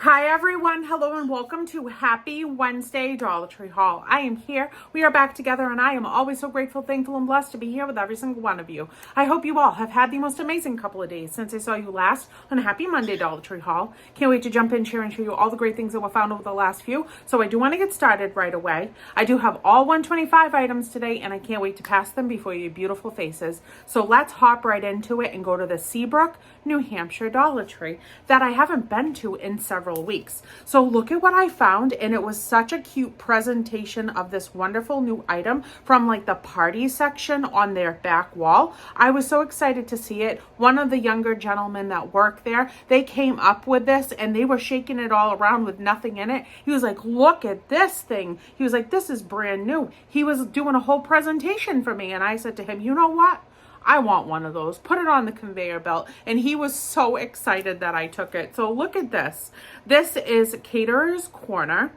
Hi everyone, hello and welcome to Happy Wednesday Dollar Tree haul. I am here, we are back together, and I am always so grateful, thankful, and blessed to be here with every single one of you. I hope you all have had the most amazing couple of days since I saw you last on Happy Monday Dollar Tree haul. Can't wait to jump in, share, and show you all the great things that were found over the last few. So I do want to get started right away. I do have all 125 items today, and I can't wait to pass them before your beautiful faces. So let's hop right into it and go to the Seabrook, New Hampshire Dollar Tree that I haven't been to in several weeks. So look at what I found, and it was such a cute presentation of this wonderful new item from like the party section on their back wall. I was so excited to see it. One of the younger gentlemen that work there, they came up with this and they were shaking it all around with nothing in it. He was like, look at this thing. He was like, this is brand new. He was doing a whole presentation for me, and I said to him, you know what? I want one of those. Put it on the conveyor belt. And he was so excited that I took it. So look at this. This is Caterer's Corner.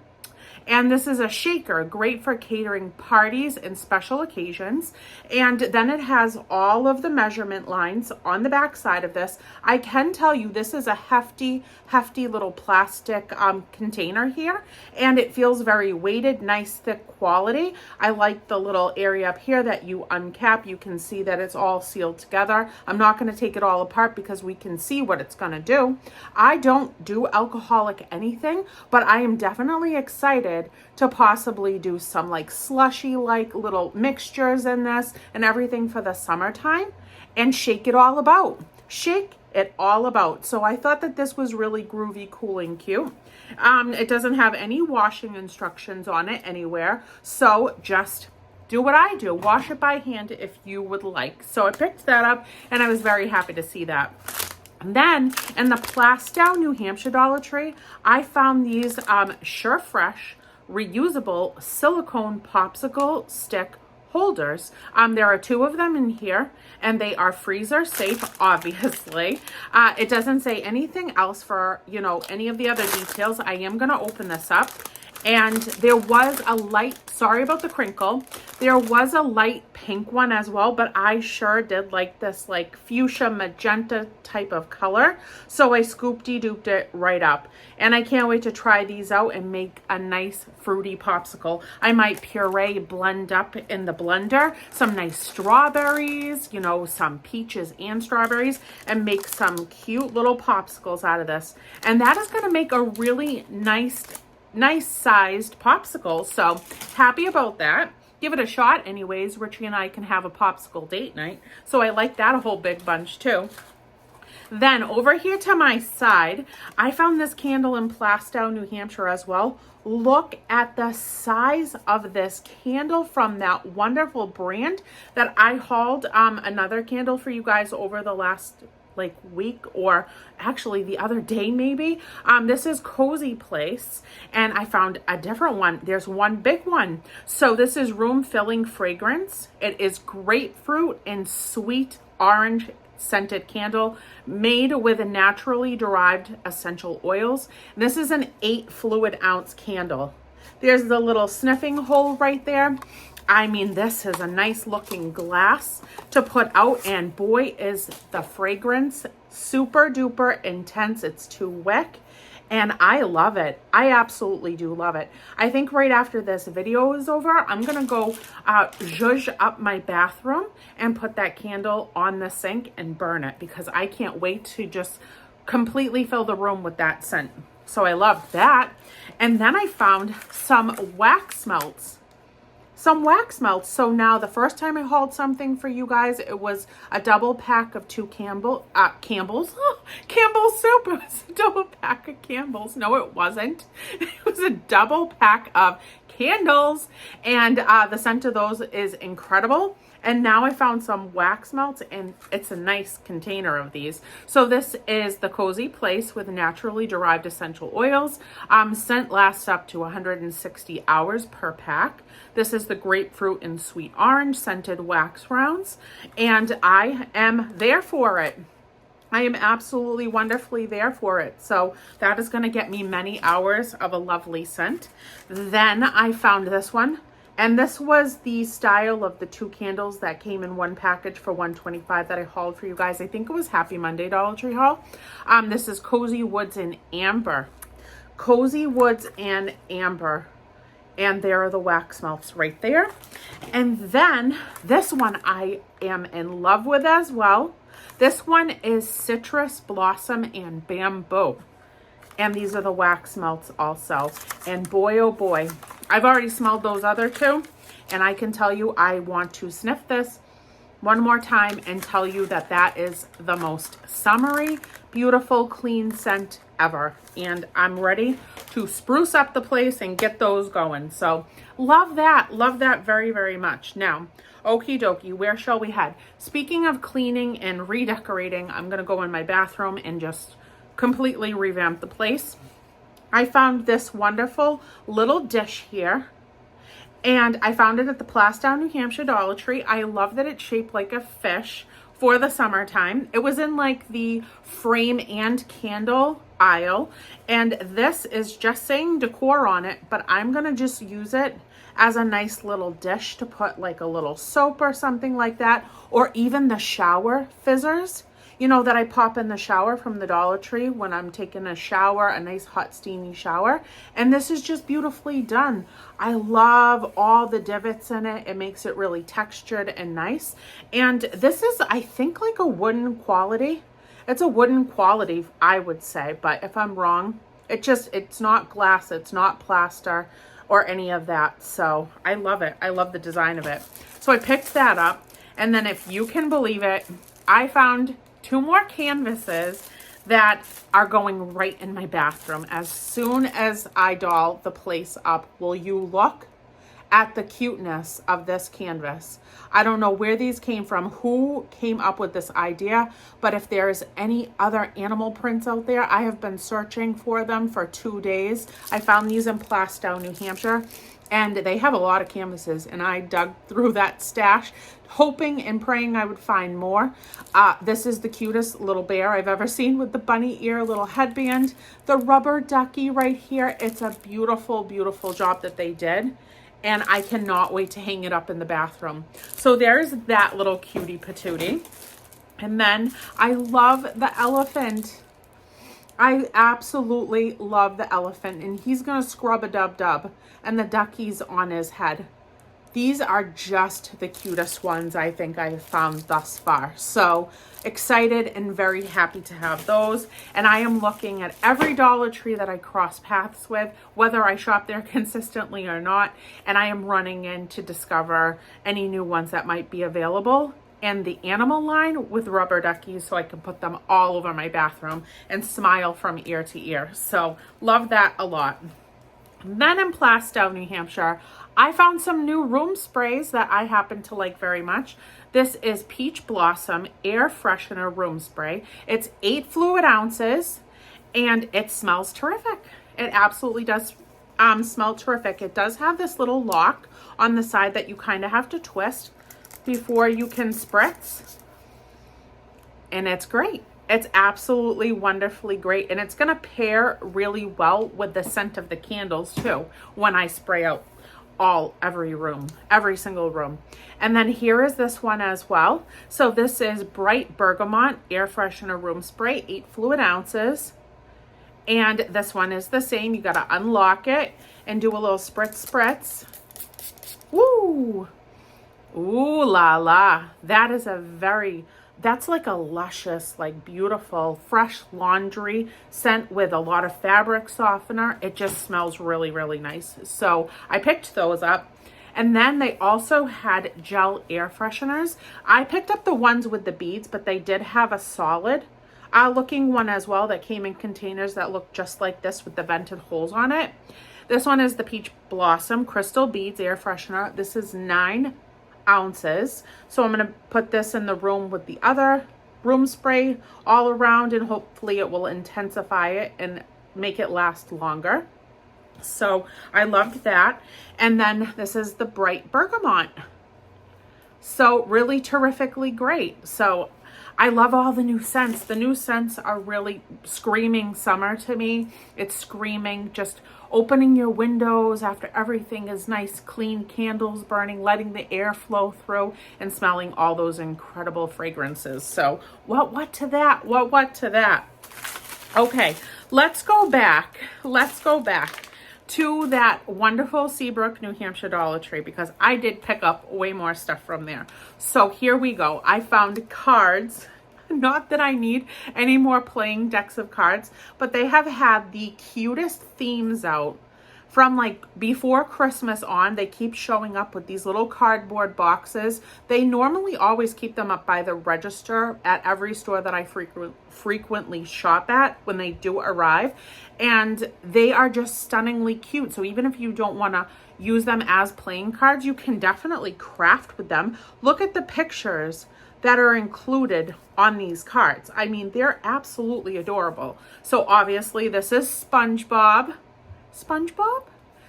And this is a shaker, great for catering parties and special occasions. And then it has all of the measurement lines on the back side of this. I can tell you this is a hefty little plastic container here. And it feels very weighted, nice thick quality. I like the little area up here that you uncap. You can see that it's all sealed together. I'm not going to take it all apart because we can see what it's going to do. I don't do alcoholic anything, but I am definitely excited to possibly do some like slushy like little mixtures in this and everything for the summertime and shake it all about. Shake it all about. So I thought that this was really groovy, cool, and cute. It doesn't have any washing instructions on it anywhere. So just do what I do. Wash it by hand if you would like. So I picked that up and I was very happy to see that. And then in the Plastow, New Hampshire Dollar Tree, I found these Sure Fresh reusable silicone popsicle stick holders. There are two of them in here, and they are freezer safe, obviously. It doesn't say anything else for, any of the other details. I am going to open this up. And there was a light, sorry about the crinkle, there was a light pink one as well, but I sure did like this like fuchsia magenta type of color. So I scooped-de-dooped it right up. And I can't wait to try these out and make a nice fruity popsicle. I might puree, blend up in the blender, some nice strawberries, some peaches and strawberries, and make some cute little popsicles out of this. And that is going to make a really nice sized popsicle. So happy about that. Give it a shot anyways. Richie and I can have a popsicle date night. So I like that a whole big bunch too. Then over here to my side, I found this candle in Plastow, New Hampshire as well. Look at the size of this candle from that wonderful brand that I hauled another candle for you guys over the last week, or actually the other day maybe. This is Cozy Place, and I found a different one. There's one big one. So this is room filling fragrance. It is grapefruit and sweet orange scented candle made with naturally derived essential oils. This is an 8 fluid ounce candle. There's the little sniffing hole right there. I mean, this is a nice looking glass to put out, and boy, is the fragrance super duper intense. It's too wick, and I love it. I absolutely do love it. I think right after this video is over, I'm gonna go zhuzh up my bathroom and put that candle on the sink and burn it, because I can't wait to just completely fill the room with that scent. So I love that. And then I found some wax melts. So now the first time I hauled something for you guys, it was a double pack of two Campbell's soup. It was a double pack of Campbell's. No, it wasn't. It was a double pack of candles, and the scent of those is incredible. And now I found some wax melts, and it's a nice container of these. So this is the Cozy Place with naturally derived essential oils. Scent lasts up to 160 hours per pack. This is the grapefruit and sweet orange scented wax rounds, and I am there for it. I am absolutely wonderfully there for it. So that is going to get me many hours of a lovely scent. Then I found this one. And this was the style of the two candles that came in one package for $125 that I hauled for you guys. I think it was Happy Monday Dollar Tree haul. This is Cozy Woods in Amber. Cozy Woods and Amber. And there are the wax melts right there. And then this one I am in love with as well. This one is Citrus Blossom and Bamboo. And these are the wax melts also. And boy, oh boy, I've already smelled those other two. And I can tell you, I want to sniff this one more time and tell you that that is the most summery, beautiful, clean scent ever. And I'm ready to spruce up the place and get those going. So love that very, very much. Now, okie dokie, where shall we head? Speaking of cleaning and redecorating, I'm gonna go in my bathroom and just completely revamp the place. I found this wonderful little dish here. And I found it at the Plastown, New Hampshire Dollar Tree. I love that it's shaped like a fish for the summertime. It was in like the frame and candle aisle. And this is just saying decor on it, but I'm going to just use it as a nice little dish to put like a little soap or something like that. Or even the shower fizzers, you know, that I pop in the shower from the Dollar Tree when I'm taking a shower, a nice hot steamy shower. And this is just beautifully done. I love all the divots in it. It makes it really textured and nice. And this is, I think, like a wooden quality. It's a wooden quality, I would say, but if I'm wrong, it's not glass, it's not plaster or any of that. So I love it. I love the design of it. So I picked that up. And then if you can believe it, I found 2 more canvases that are going right in my bathroom as soon as I doll the place up. Will you look at the cuteness of this canvas? I don't know where these came from, who came up with this idea, but if there's any other animal prints out there, I have been searching for them for 2 days. I found these in Plastow, New Hampshire. And they have a lot of canvases, and I dug through that stash, hoping and praying I would find more. This is the cutest little bear I've ever seen with the bunny ear little headband. The rubber ducky right here. It's a beautiful, beautiful job that they did. And I cannot wait to hang it up in the bathroom. So there's that little cutie patootie. And then I love the elephant. I absolutely love the elephant, and he's going to scrub a dub-dub, and the ducky's on his head. These are just the cutest ones I think I've found thus far. So excited and very happy to have those. And I am looking at every Dollar Tree that I cross paths with, whether I shop there consistently or not. And I am running in to discover any new ones that might be available. And the animal line with rubber duckies, so I can put them all over my bathroom and smile from ear to ear. So love that a lot. Then in Plastow, New Hampshire, I found some new room sprays that I happen to like very much. This is Peach Blossom Air Freshener Room Spray. It's 8 fluid ounces and it smells terrific. It absolutely does smell terrific. It does have this little lock on the side that you kind of have to twist before you can spritz, and it's great. It's absolutely wonderfully great, and it's gonna pair really well with the scent of the candles too when I spray out every single room. And then here is this one as well. So this is Bright Bergamot Air Freshener Room Spray, 8 fluid ounces, and this one is the same. You gotta unlock it and do a little spritz. Woo! Ooh la la. That's like a luscious, like beautiful, fresh laundry scent with a lot of fabric softener. It just smells really, really nice. So I picked those up. And then they also had gel air fresheners. I picked up the ones with the beads, but they did have a solid looking one as well that came in containers that look just like this with the vented holes on it. This one is the Peach Blossom Crystal Beads Air Freshener. This is 9 ounces. So I'm going to put this in the room with the other room spray all around, and hopefully it will intensify it and make it last longer. So I loved that. And then this is the Bright Bergamot. So really terrifically great. So I love all the new scents. The new scents are really screaming summer to me. It's screaming just opening your windows after everything is nice, clean, candles burning, letting the air flow through, and smelling all those incredible fragrances. So what to that? What to that? Okay, Let's go back. Let's go back to that wonderful Seabrook, New Hampshire Dollar Tree, because I did pick up way more stuff from there. So here we go. I found cards. Not that I need any more playing decks of cards, but they have had the cutest themes out from like before Christmas on. They keep showing up with these little cardboard boxes. They normally always keep them up by the register at every store that I frequently shop at when they do arrive. And they are just stunningly cute. So even if you don't want to use them as playing cards, you can definitely craft with them. Look at the pictures that are included on these cards. I mean, they're absolutely adorable. So obviously this is SpongeBob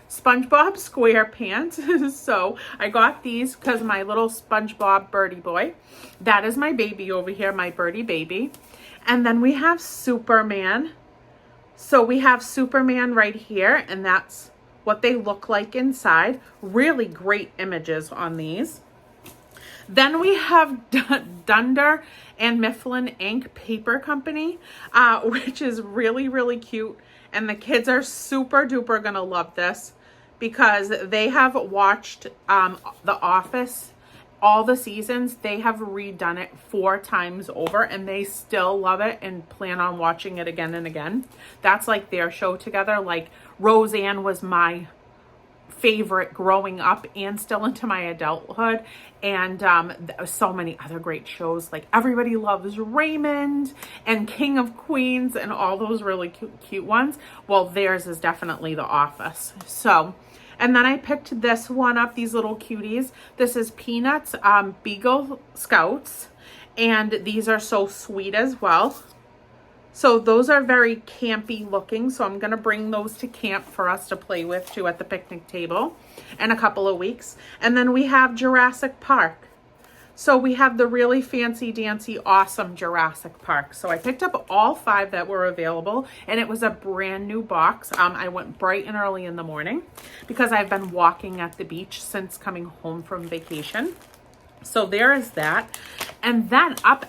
SquarePants. So I got these because my little SpongeBob birdie boy, that is my baby over here, my birdie baby. And then we have Superman. So we have Superman right here, and that's what they look like inside. Really great images on these. Then we have Dunder and Mifflin Ink Paper Company, which is really, really cute. And the kids are super duper gonna love this because they have watched The Office, all the seasons. They have redone it 4 times over and they still love it and plan on watching it again and again. That's like their show together. Like Roseanne was my favorite growing up and still into my adulthood, and so many other great shows like Everybody Loves Raymond and King of Queens and all those really cute ones. Well, theirs is definitely The Office. So, and then I picked this one up, these little cuties. This is Peanuts Beagle Scouts, and these are so sweet as well. So those are very campy looking. So I'm going to bring those to camp for us to play with too at the picnic table in a couple of weeks. And then we have Jurassic Park. So we have the really fancy dancy, awesome Jurassic Park. So I picked up all 5 that were available, and it was a brand new box. I went bright and early in the morning because I've been walking at the beach since coming home from vacation. So there is that. And then up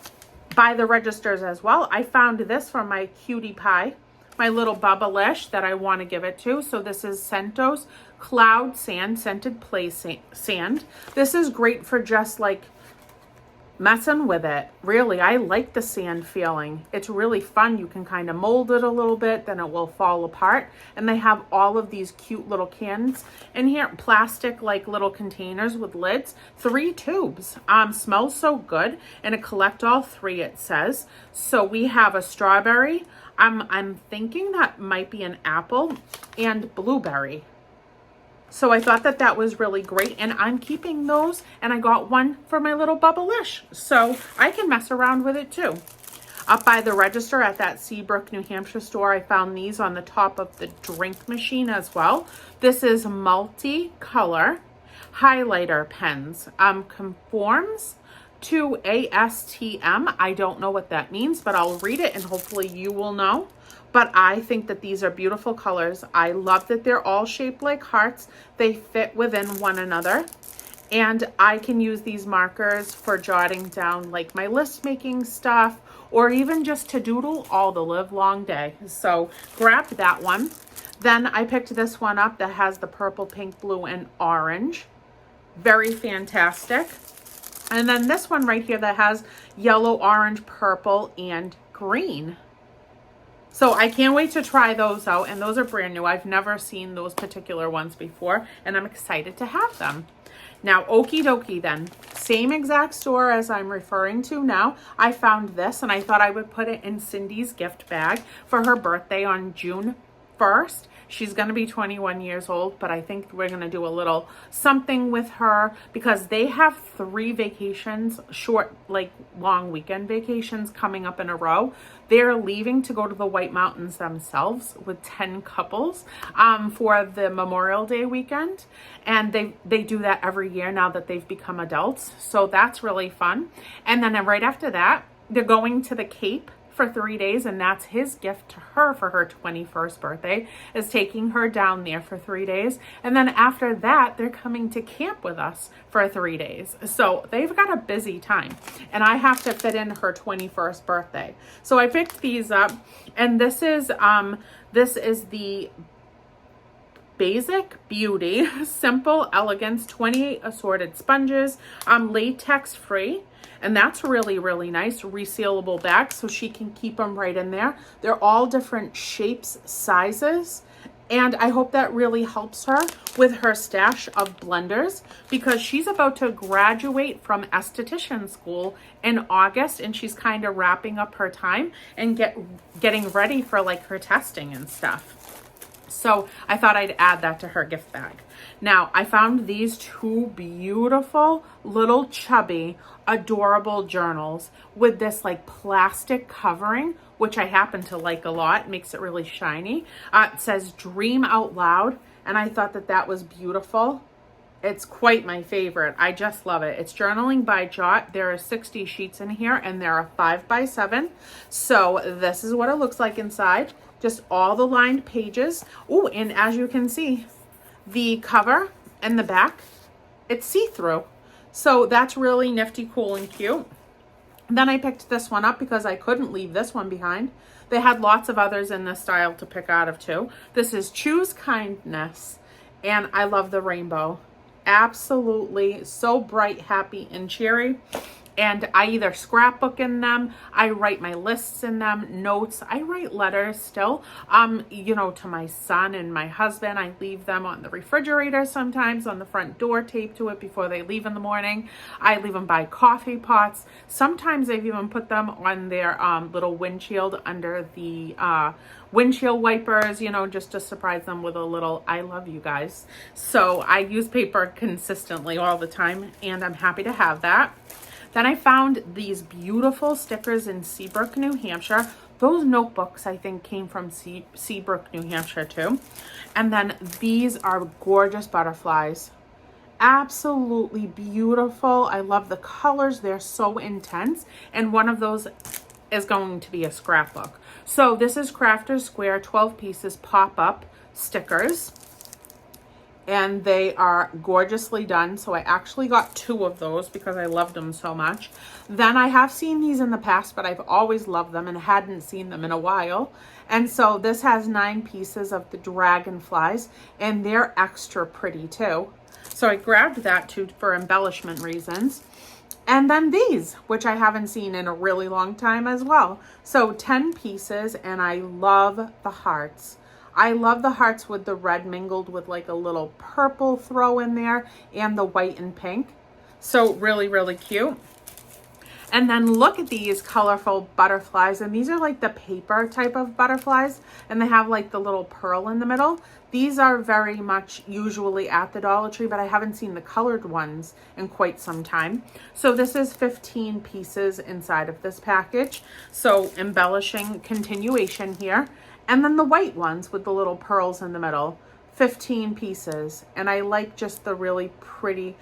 by the registers as well, I found this from my cutie pie, my little Bubblish that I want to give it to. So this is Sento's Cloud Sand, Scented Play Sand. This is great for just like messing with it. Really, I like the sand feeling. It's really fun. You can kind of mold it a little bit, then it will fall apart. And they have all of these cute little cans in here, plastic like little containers with lids. 3 tubes. Smells so good, and it collect all 3, it says. So we have a strawberry. I'm thinking that might be an apple and blueberry. So I thought that that was really great, and I'm keeping those, and I got one for my little Bubblish, so I can mess around with it too. Up by the register at that Seabrook, New Hampshire store, I found these on the top of the drink machine as well. This is multi-color highlighter pens. Conforms to ASTM. I don't know what that means, but I'll read it and hopefully you will know. But I think that these are beautiful colors. I love that they're all shaped like hearts. They fit within one another. And I can use these markers for jotting down like my list making stuff, or even just to doodle all the live long day. So grab that one. Then I picked this one up that has the purple, pink, blue, and orange. Very fantastic. And then this one right here that has yellow, orange, purple, and green. So I can't wait to try those out, and those are brand new. I've never seen those particular ones before, and I'm excited to have them. Now, okie dokie then, same exact store as I'm referring to now. I found this, and I thought I would put it in Cindy's gift bag for her birthday on June 1st. She's going to be 21 years old, but I think we're going to do a little something with her because they have 3 vacations, short, like long weekend vacations coming up in a row. They're leaving to go to the White Mountains themselves with 10 couples for the Memorial Day weekend. And they do that every year now that they've become adults. So that's really fun. And then right after that, they're going to the Cape for 3 days, and that's his gift to her for her 21st birthday, is taking her down there for 3 days. And then after that, they're coming to camp with us for 3 days. So they've got a busy time, and I have to fit in her 21st birthday. So I picked these up, and this is the Basic Beauty Simple Elegance 28 assorted sponges, latex free. And that's really, really nice. Resealable bag, so she can keep them right in there. They're all different shapes, sizes. And I hope that really helps her with her stash of blenders, because she's about to graduate from esthetician school in August, and she's kind of wrapping up her time and getting ready for like her testing and stuff. So I thought I'd add that to her gift bag. Now, I found these two beautiful little chubby adorable journals with this like plastic covering, which I happen to like a lot. It makes it really shiny. It says Dream Out Loud, and I thought that was beautiful. It's quite my favorite. I just love it. It's journaling by Jot. There are 60 sheets in here, and there are 5x7. So this is what it looks like inside. Just all the lined pages. Oh, and as you can see, the cover and the back, it's see-through. So that's really nifty, cool, and cute. Then I picked this one up because I couldn't leave this one behind. They had lots of others in this style to pick out of too. This is Choose Kindness, and I love the rainbow. Absolutely so bright, happy, and cheery. And I either scrapbook in them, I write my lists in them, notes, I write letters still, you know, to my son and my husband. I leave them on the refrigerator sometimes, on the front door, taped to it before they leave in the morning. I leave them by coffee pots. Sometimes I've even put them on their little windshield under the windshield wipers, you know, just to surprise them with a little I love you guys. So I use paper consistently all the time, and I'm happy to have that. Then I found these beautiful stickers in Seabrook, New Hampshire. Those notebooks, I think, came from Seabrook, New Hampshire, too. And then these are gorgeous butterflies. Absolutely beautiful. I love the colors. They're so intense. And one of those is going to be a scrapbook. So this is Crafter's Square 12 pieces pop-up stickers. And they are gorgeously done. So I actually got 2 of those because I loved them so much. Then I have seen these in the past, but I've always loved them and hadn't seen them in a while. And so this has 9 pieces of the dragonflies, and they're extra pretty too. So I grabbed that too for embellishment reasons. And then these, which I haven't seen in a really long time as well. So 10 pieces, and I love the hearts. I love the hearts with the red mingled with like a little purple throw in there, and the white and pink. So really, really cute. And then look at these colorful butterflies. And these are like the paper type of butterflies, and they have like the little pearl in the middle. These are very much usually at the Dollar Tree, but I haven't seen the colored ones in quite some time. So this is 15 pieces inside of this package. So embellishing continuation here. And then the white ones with the little pearls in the middle, 15 pieces. And I like just the really pretty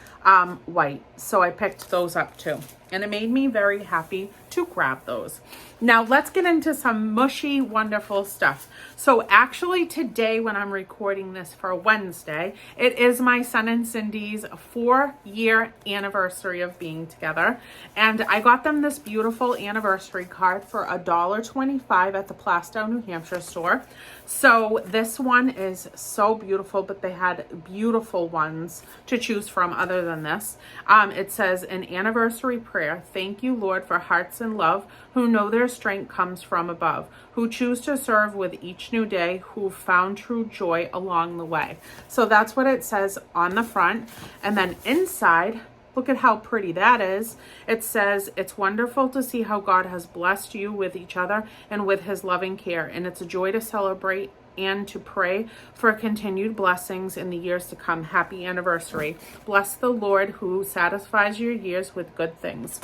white. So I picked those up too. And it made me very happy to grab those. Now let's get into some mushy, wonderful stuff. So actually today, when I'm recording this for Wednesday, it is my son and Cindy's 4-year anniversary of being together. And I got them this beautiful anniversary card for $1.25 at the Plastow, New Hampshire store. So this one is so beautiful, but they had beautiful ones to choose from other than this. It says, an anniversary prayer. Thank you, Lord, for hearts in love who know their strength comes from above, who choose to serve with each new day, who found true joy along the way. So that's what it says on the front. And then inside, look at how pretty that is. It says, it's wonderful to see how God has blessed you with each other and with his loving care. And it's a joy to celebrate and to pray for continued blessings in the years to come. Happy anniversary. Bless the Lord who satisfies your years with good things.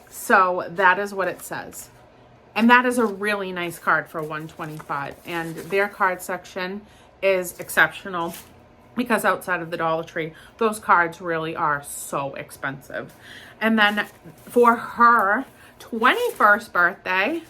So that is what it says. And that is a really nice card for $1.25. And their card section is exceptional, because outside of the Dollar Tree, those cards really are so expensive. And then for her 21st birthday,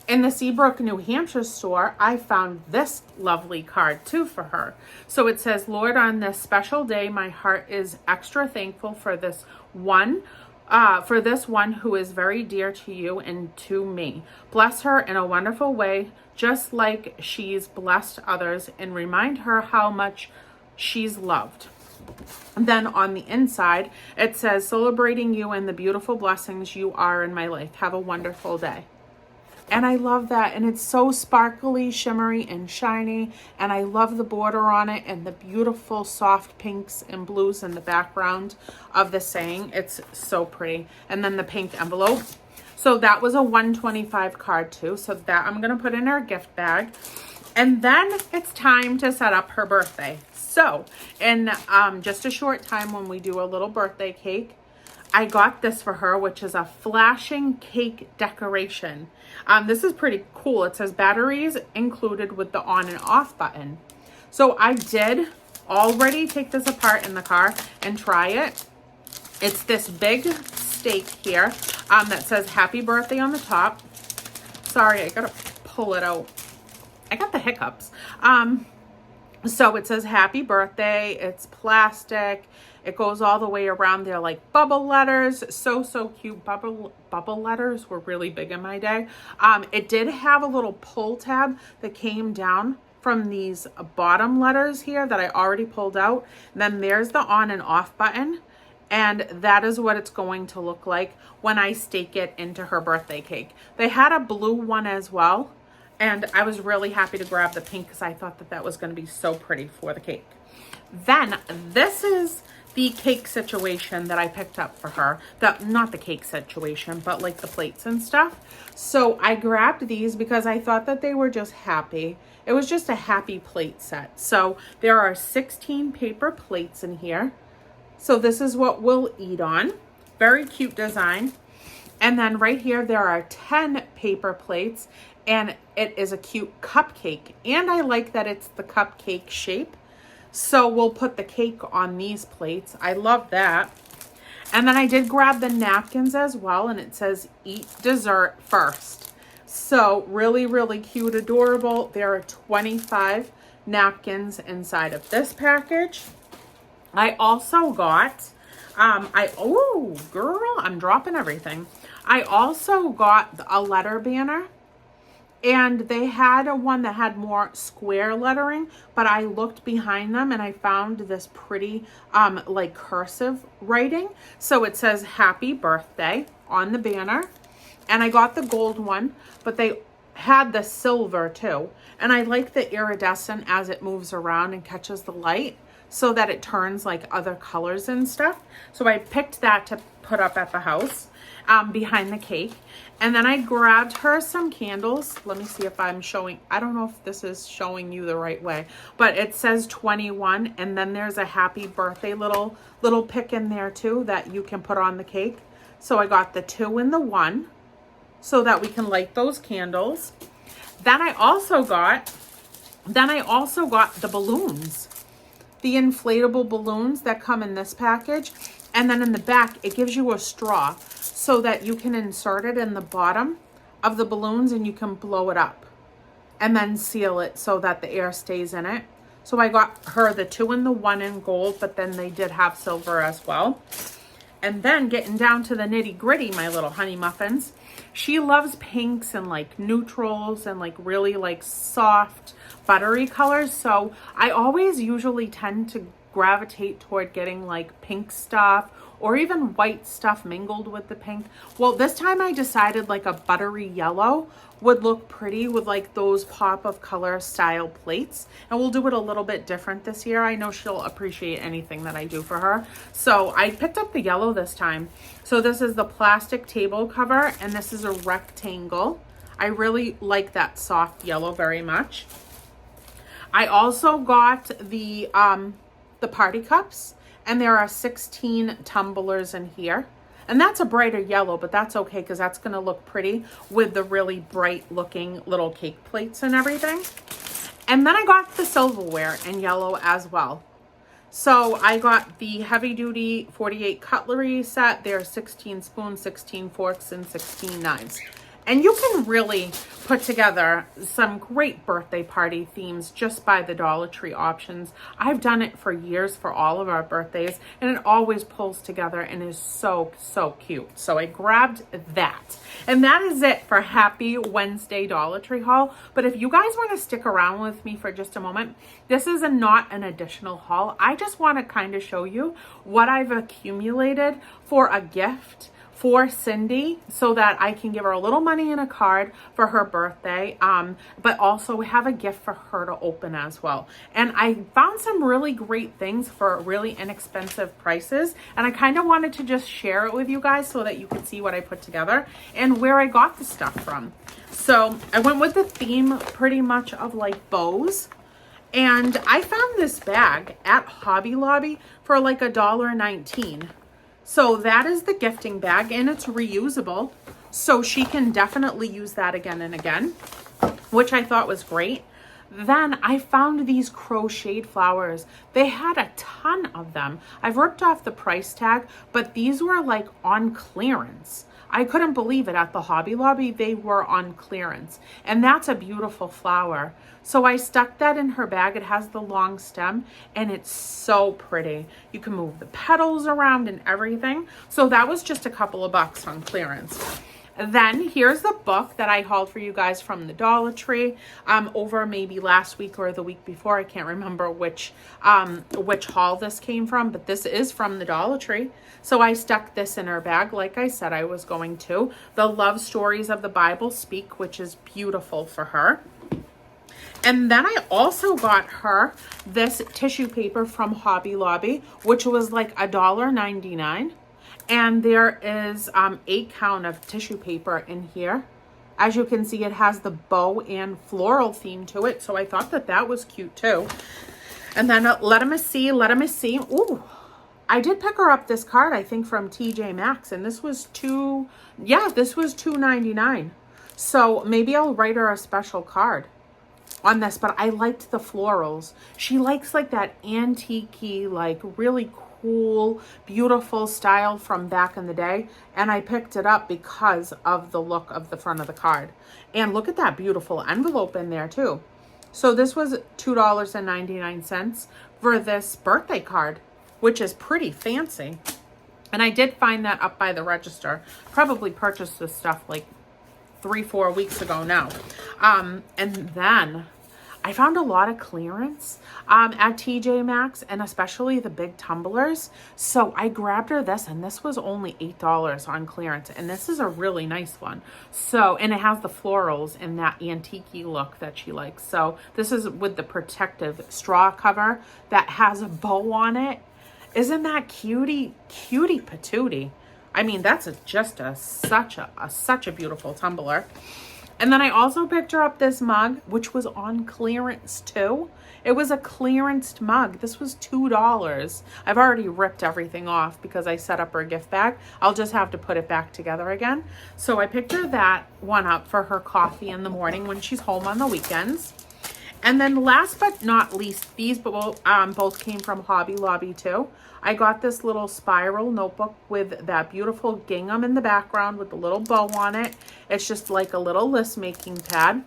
In the Seabrook, New Hampshire store, I found this lovely card too for her. So it says, Lord, on this special day, my heart is extra thankful for this one who is very dear to you and to me. Bless her in a wonderful way, just like she's blessed others, and remind her how much she's loved. And then on the inside, it says, celebrating you and the beautiful blessings you are in my life. Have a wonderful day. And I love that. And it's so sparkly, shimmery, and shiny. And I love the border on it and the beautiful soft pinks and blues in the background of the saying. It's so pretty. And then the pink envelope. So that was a 125 card too. So that I'm going to put in our gift bag. And then it's time to set up her birthday. So in just a short time, when we do a little birthday cake, I got this for her, which is a flashing cake decoration. This is pretty cool. It says batteries included with the on and off button. So I did already take this apart in the car and try it. It's this big stake here that says happy birthday on the top. Sorry, I gotta pull it out. I got the hiccups. So it says happy birthday. It's plastic. It goes all the way around. They're like bubble letters. So cute. Bubble letters were really big in my day. It did have a little pull tab that came down from these bottom letters here that I already pulled out. And then there's the on and off button. And that is what it's going to look like when I stake it into her birthday cake. They had a blue one as well. And I was really happy to grab the pink because I thought that that was going to be so pretty for the cake. Then this is the cake situation that I picked up for her. Not the cake situation, but like the plates and stuff. So I grabbed these because I thought that they were just happy. It was just a happy plate set. So there are 16 paper plates in here. So this is what we'll eat on. Very cute design. And then right here, there are 10 paper plates. And it is a cute cupcake. And I like that it's the cupcake shape. So we'll put the cake on these plates. I love that. And then I did grab the napkins as well. And it says eat dessert first. So really, really cute, adorable. There are 25 napkins inside of this package. I also got, oh girl, I'm dropping everything. I also got a letter banner. And they had one that had more square lettering, but I looked behind them and I found this pretty like cursive writing. So it says happy birthday on the banner. And I got the gold one, but they had the silver too. And I like the iridescent as it moves around and catches the light so that it turns like other colors and stuff. So I picked that to put up at the house behind the cake. And then I grabbed her some candles. Let me see if I'm showing, I don't know if this is showing you the right way, but it says 21. And then there's a happy birthday little pick in there too that you can put on the cake. So I got the 2 and the 1 so that we can light those candles. Then I also got the balloons, the inflatable balloons that come in this package. And then in the back, it gives you a straw so that you can insert it in the bottom of the balloons and you can blow it up and then seal it so that the air stays in it. So I got her the 2 and the 1 in gold, but then they did have silver as well. And then getting down to the nitty gritty, my little honey muffins. She loves pinks and like neutrals and like really like soft buttery colors. So I always usually tend to gravitate toward getting like pink stuff or even white stuff mingled with the pink. Well, this time I decided like a buttery yellow would look pretty with like those pop of color style plates. And we'll do it a little bit different this year. I know she'll appreciate anything that I do for her. So I picked up the yellow this time. So this is the plastic table cover and this is a rectangle. I really like that soft yellow very much. I also got the party cups, and there are 16 tumblers in here. And that's a brighter yellow, but that's okay because that's going to look pretty with the really bright looking little cake plates and everything. And then I got the silverware in yellow as well. So I got the heavy duty 48 cutlery set. There are 16 spoons, 16 forks, and 16 knives. And you can really put together some great birthday party themes just by the Dollar Tree options. I've done it for years for all of our birthdays, and it always pulls together and is so, so cute. So I grabbed that. And that is it for Happy Wednesday Dollar Tree haul. But if you guys want to stick around with me for just a moment, this is not an additional haul. I just want to kind of show you what I've accumulated for a gift for Cindy so that I can give her a little money in a card for her birthday, but also have a gift for her to open as well. And I found some really great things for really inexpensive prices, and I kind of wanted to just share it with you guys so that you can see what I put together and where I got the stuff from. So I went with the theme pretty much of like bows. And I found this bag at Hobby Lobby for like $1.19. So that is the gifting bag, and it's reusable. So she can definitely use that again and again, which I thought was great. Then I found these crocheted flowers. They had a ton of them. I've ripped off the price tag, but these were like on clearance. I couldn't believe it. At the Hobby Lobby, they were on clearance. And that's a beautiful flower. So I stuck that in her bag. It has the long stem and it's so pretty. You can move the petals around and everything. So that was just a couple of bucks on clearance. Then here's the book that I hauled for you guys from the Dollar Tree over maybe last week or the week before. I can't remember which haul this came from, but this is from the Dollar Tree. So I stuck this in her bag like I said I was going to. The Love Stories of the Bible Speak, which is beautiful for her. And then I also got her this tissue paper from Hobby Lobby, which was like $1.99. And there is 8 count of tissue paper in here. As you can see, it has the bow and floral theme to it. So I thought that that was cute too. And then let me see. Ooh, I did pick her up this card, I think from TJ Maxx. And this was $2.99. So maybe I'll write her a special card on this. But I liked the florals. She likes like that antique-y, like really cool, beautiful style from back in the day, and I picked it up because of the look of the front of the card. And look at that beautiful envelope in there too. So this was $2.99 for this birthday card, which is pretty fancy. And I did find that up by the register. Probably purchased this stuff like 3-4 weeks ago now. And then I found a lot of clearance at TJ Maxx, and especially the big tumblers. So I grabbed her this, and this was only $8 on clearance. And this is a really nice one. So, and it has the florals and that antique-y look that she likes. So this is with the protective straw cover that has a bow on it. Isn't that cutie patootie? I mean, that's such a beautiful tumbler. And then I also picked her up this mug, which was on clearance too. It was a clearanced mug. This was $2. I've already ripped everything off because I set up her gift bag. I'll just have to put it back together again. So I picked her that one up for her coffee in the morning when she's home on the weekends. And then last but not least, these both came from Hobby Lobby too. I got this little spiral notebook with that beautiful gingham in the background with the little bow on it. It's just like a little list making pad.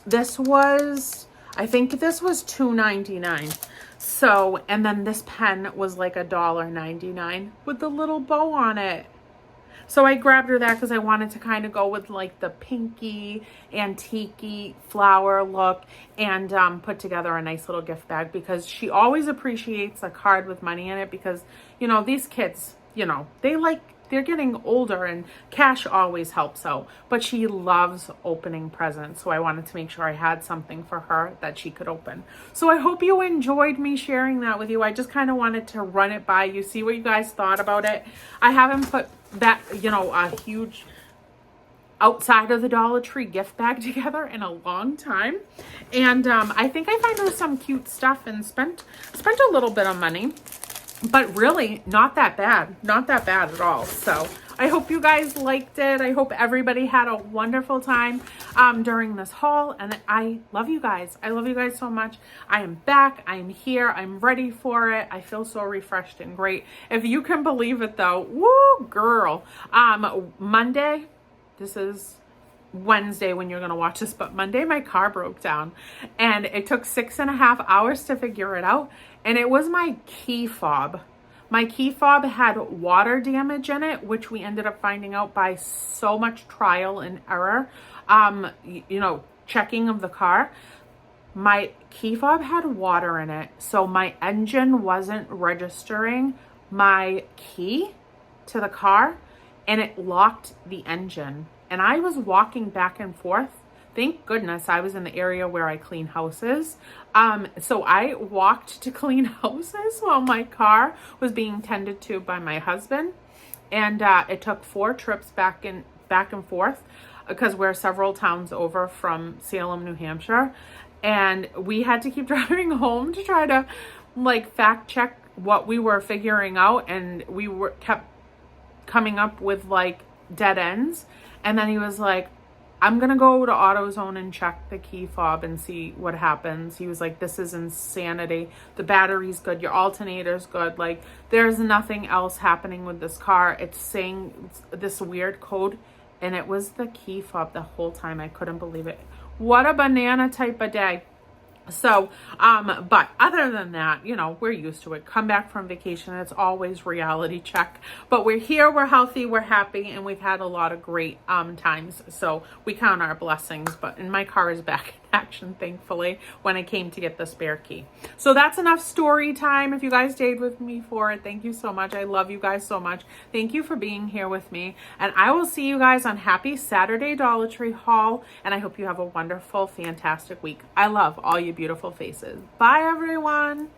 I think this was $2.99. So, and then this pen was like $1.99 with the little bow on it. So I grabbed her that because I wanted to kind of go with like the pinky, antique-y flower look and put together a nice little gift bag because she always appreciates a card with money in it because, you know, these kids, you know, they're getting older and cash always helps out, but she loves opening presents. So I wanted to make sure I had something for her that she could open. So I hope you enjoyed me sharing that with you. I just kind of wanted to run it by you, see what you guys thought about it. I haven't put that, you know, a huge outside of the Dollar Tree gift bag together in a long time. And I think I found her some cute stuff and spent a little bit of money. But really, not that bad. Not that bad at all. So I hope you guys liked it. I hope everybody had a wonderful time during this haul. And I love you guys. I love you guys so much. I am back. I am here. I'm ready for it. I feel so refreshed and great. If you can believe it though, woo, girl. Monday, this is Wednesday when you're going to watch this, but Monday my car broke down and it took 6.5 hours to figure it out. And it was my key fob. My key fob had water damage in it, which we ended up finding out by so much trial and error. Checking of the car. My key fob had water in it, so my engine wasn't registering my key to the car, and it locked the engine. And I was walking back and forth. Thank goodness I was in the area where I clean houses. So I walked to clean houses while my car was being tended to by my husband. And it took 4 trips back and forth because we're several towns over from Salem, New Hampshire. And we had to keep driving home to try to fact check what we were figuring out. And we kept coming up with dead ends. And then he was like, I'm going to go to AutoZone and check the key fob and see what happens. He was like, this is insanity. The battery's good. Your alternator's good. There's nothing else happening with this car. It's saying this weird code. And it was the key fob the whole time. I couldn't believe it. What a banana type of day. So, but other than that, we're used to it. Come back from vacation, it's always reality check. But we're here, we're healthy, we're happy, and we've had a lot of great times. So we count our blessings. And my car is back in action, thankfully, when I came to get the spare key. So that's enough story time. If you guys stayed with me for it, thank you so much. I love you guys so much. Thank you for being here with me. And I will see you guys on Happy Saturday Dollar Tree haul. And I hope you have a wonderful, fantastic week. I love all you beautiful faces. Bye, everyone.